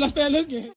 La fella che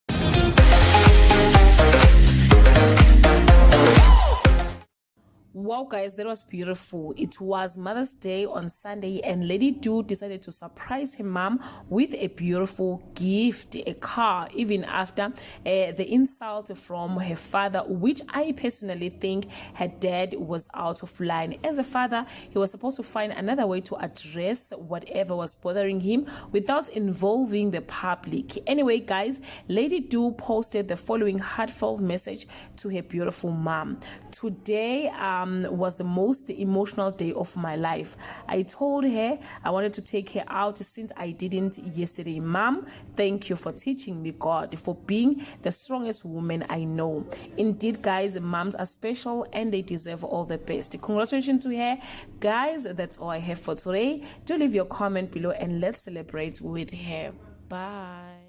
Wow, guys, that was beautiful. It was Mother's Day on Sunday, and Lady Do decided to surprise her mom with a beautiful gift, a car, even after the insult from her father, which I personally think her dad was out of line. As a father, he was supposed to find another way to address whatever was bothering him without involving the public. Anyway, guys, Lady Do posted the following heartfelt message to her beautiful mom. Today, was the most emotional day of my life. I told her I wanted to take her out since I didn't yesterday. Mom, thank you for teaching me, God, for being the strongest woman I know. Indeed, guys, moms are special and they deserve all the best. Congratulations to her. Guys, that's all I have for today. Do leave your comment below and let's celebrate with her. Bye.